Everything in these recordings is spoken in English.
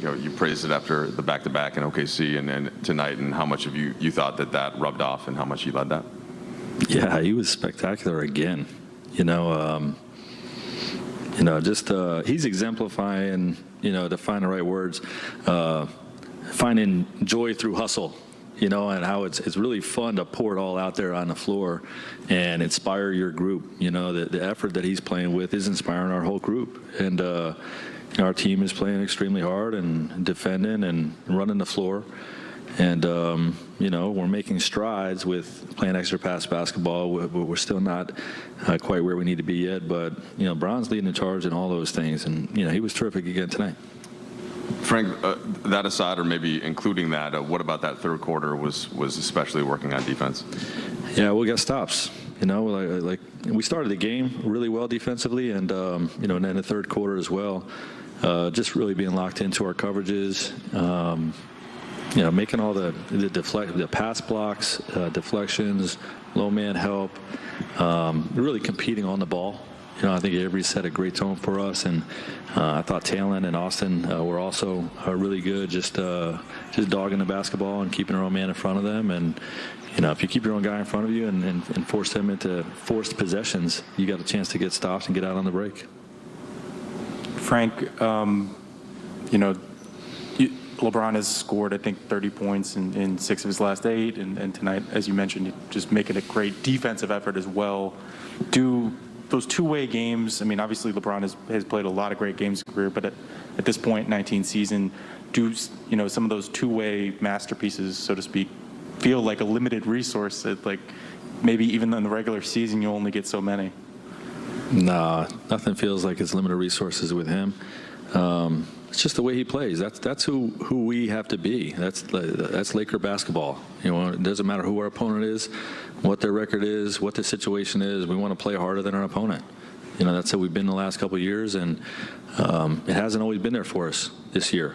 and you praised it after the back-to-back in OKC and tonight, and how much of you thought that rubbed off and how much he led that. Yeah, he was spectacular again. He's exemplifying, to find the right words, finding joy through hustle, and how it's really fun to pour it all out there on the floor and inspire your group. The effort that he's playing with is inspiring our whole group. And our team is playing extremely hard and defending and running the floor. And, we're making strides with playing extra pass basketball. We're still not quite where we need to be yet. But, Bron's leading the charge in all those things. And, he was terrific again tonight. Frank, that aside, or maybe including that, what about that third quarter was especially working on defense? Yeah, we got stops. Like we started the game really well defensively, and and in the third quarter as well, just really being locked into our coverages. Making all the pass blocks, deflections, low man help, really competing on the ball. I think Avery set a great tone for us, and I thought Talon and Austin were also really good, just dogging the basketball and keeping our own man in front of them. And if you keep your own guy in front of you and force them into forced possessions, you got a chance to get stopped and get out on the break. Frank, LeBron has scored, I think, 30 points in 6 of his last 8, and tonight, as you mentioned, just making a great defensive effort as well. Do those two-way games, obviously LeBron has played a lot of great games in his career, but at this point, 19th season, do some of those two-way masterpieces, so to speak, feel like a limited resource that, like, maybe even in the regular season you only get so many? Nah, nothing feels like it's limited resources with him. It's just the way he plays. That's who we have to be. That's Laker basketball. It doesn't matter who our opponent is, what their record is, what the situation is. We want to play harder than our opponent. That's how we've been the last couple of years, and it hasn't always been there for us this year.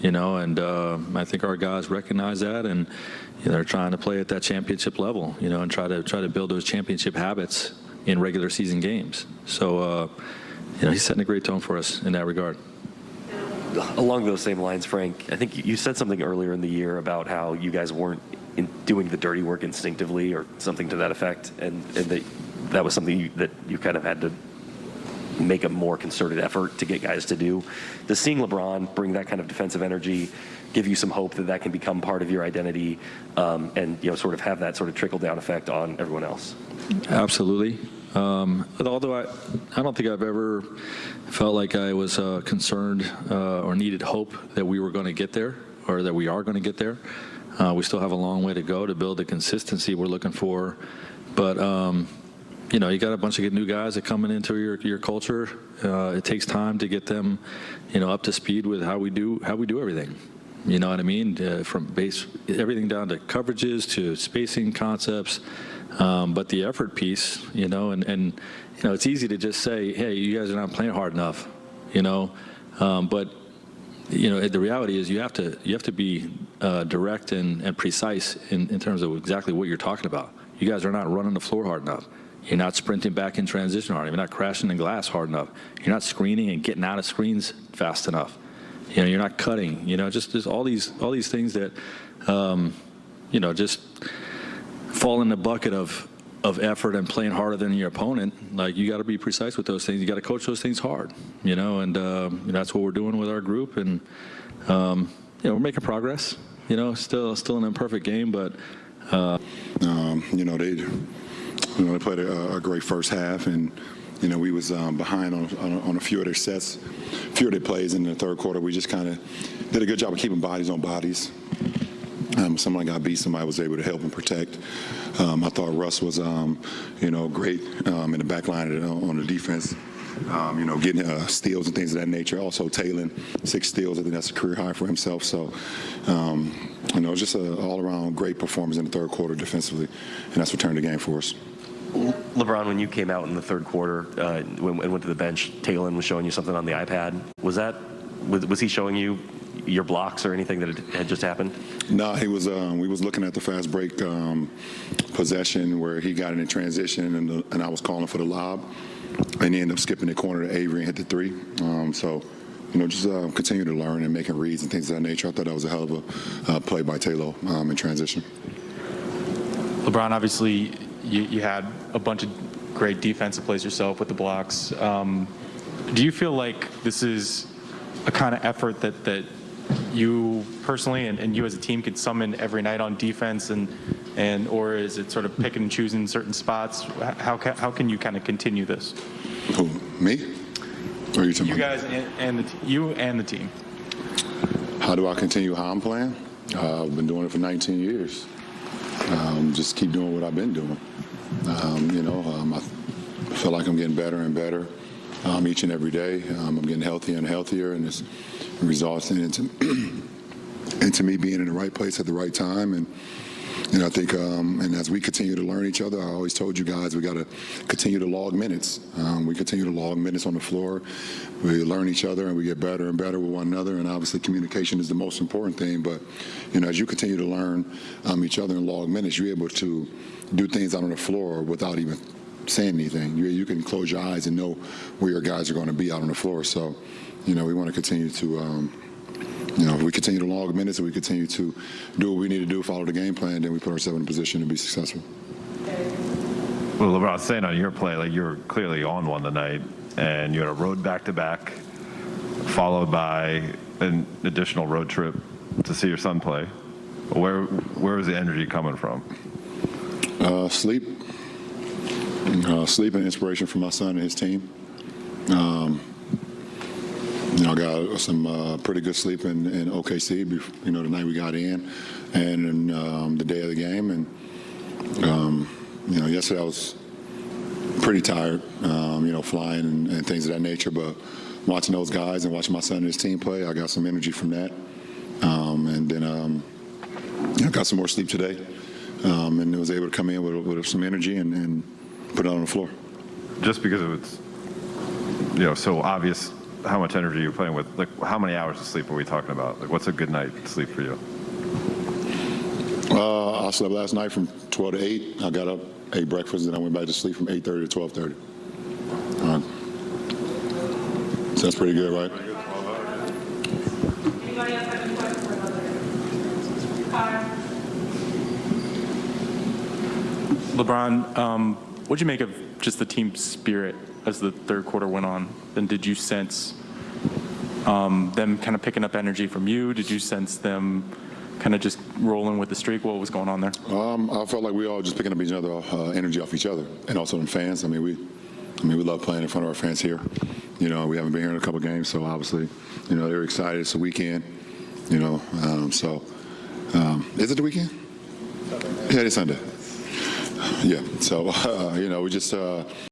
And I think our guys recognize that, and they're trying to play at that championship level. And try to build those championship habits in regular season games. So he's setting a great tone for us in that regard. Along those same lines, Frank, I think you said something earlier in the year about how you guys weren't doing the dirty work instinctively or something to that effect, and that was something that you kind of had to make a more concerted effort to get guys to do. Does seeing LeBron bring that kind of defensive energy give you some hope that can become part of your identity and sort of have that sort of trickle-down effect on everyone else? Absolutely. Although I don't think I've ever felt like I was concerned or needed hope that we were going to get there or that we are going to get there. We still have a long way to go to build the consistency we're looking for. But, you got a bunch of new guys that coming into your culture. It takes time to get them, up to speed with how we do everything. You know what I mean? From everything down to coverages to spacing concepts. But the effort piece, and it's easy to just say, hey, you guys are not playing hard enough, but the reality is you have to be direct and precise in terms of exactly what you're talking about. You guys are not running the floor hard enough. You're not sprinting back in transition hard enough. You're not crashing the glass hard enough. You're not screening and getting out of screens fast enough. You're not cutting. Just all these things that just fall in the bucket of effort and playing harder than your opponent. Like, you got to be precise with those things. You got to coach those things hard, and that's what we're doing with our group. And we're making progress. Still an imperfect game, but they played a great first half, and we was behind on a few of their sets, a few of their plays in the third quarter. We just kind of did a good job of keeping bodies on bodies. Somebody got beat, somebody was able to help and protect. I thought Russ was, great in the back line on the defense, getting steals and things of that nature. Also, Talon, 6 steals. I think that's a career high for himself. So, it was just an all-around great performance in the third quarter defensively, and that's what turned the game for us. LeBron, when you came out in the third quarter and went to the bench, Talon was showing you something on the iPad. Was he showing you your blocks or anything that had just happened? No, he was. We was looking at the fast break possession where he got it in transition, and I was calling for the lob, and he ended up skipping the corner to Avery and hit the 3. So just continue to learn and making reads and things of that nature. I thought that was a hell of a play by Taylor in transition. LeBron, obviously, you had a bunch of great defensive plays yourself with the blocks. Do you feel like this is a kind of effort that you personally and you as a team could summon every night on defense, or is it sort of picking and choosing certain spots? How can you kind of continue this? Who, me? Or are you talking You about? guys you and the team. How do I continue how I'm playing? I've been doing it for 19 years. Just keep doing what I've been doing. I feel like I'm getting better and better each and every day. I'm getting healthier and healthier, and it's results into me being in the right place at the right time. And I think, and as we continue to learn each other, I always told you guys we got to continue to log minutes. We continue to log minutes on the floor. We learn each other, and we get better and better with one another. And obviously, communication is the most important thing. But as you continue to learn each other and log minutes, you're able to do things out on the floor without even saying anything. You can close your eyes and know where your guys are going to be out on the floor. So, we want to continue to. If we continue to log minutes and we continue to do what we need to do, follow the game plan, then we put ourselves in a position to be successful. Well, LeBron, saying on your play, like you were clearly on one tonight, and you had a road back-to-back, followed by an additional road trip to see your son play. Where is the energy coming from? Sleep. Sleep and inspiration from my son and his team. I got some pretty good sleep in OKC, the night we got in, and the day of the game. And, yesterday I was pretty tired, flying and things of that nature. But watching those guys and watching my son and his team play, I got some energy from that. And then I got some more sleep today, and was able to come in with some energy and put it on the floor. Just because it's, so obvious how much energy you're playing with, like how many hours of sleep are we talking about? Like what's a good night's sleep for you? I slept last night from 12 to 8. I got up, ate breakfast, and I went back to sleep from 8:30 to 12:30. So that's pretty good, right? Anybody else have any questions for another? LeBron, what'd you make of just the team spirit as the third quarter went on? And did you sense them kind of picking up energy from you? Did you sense them kind of just rolling with the streak? What was going on there? I felt like we all just picking up each other energy off each other, and also the fans. We love playing in front of our fans here. We haven't been here in a couple games, so obviously, they're excited. It's a weekend. So is it the weekend? Yeah, it's Sunday. Yeah. So we just.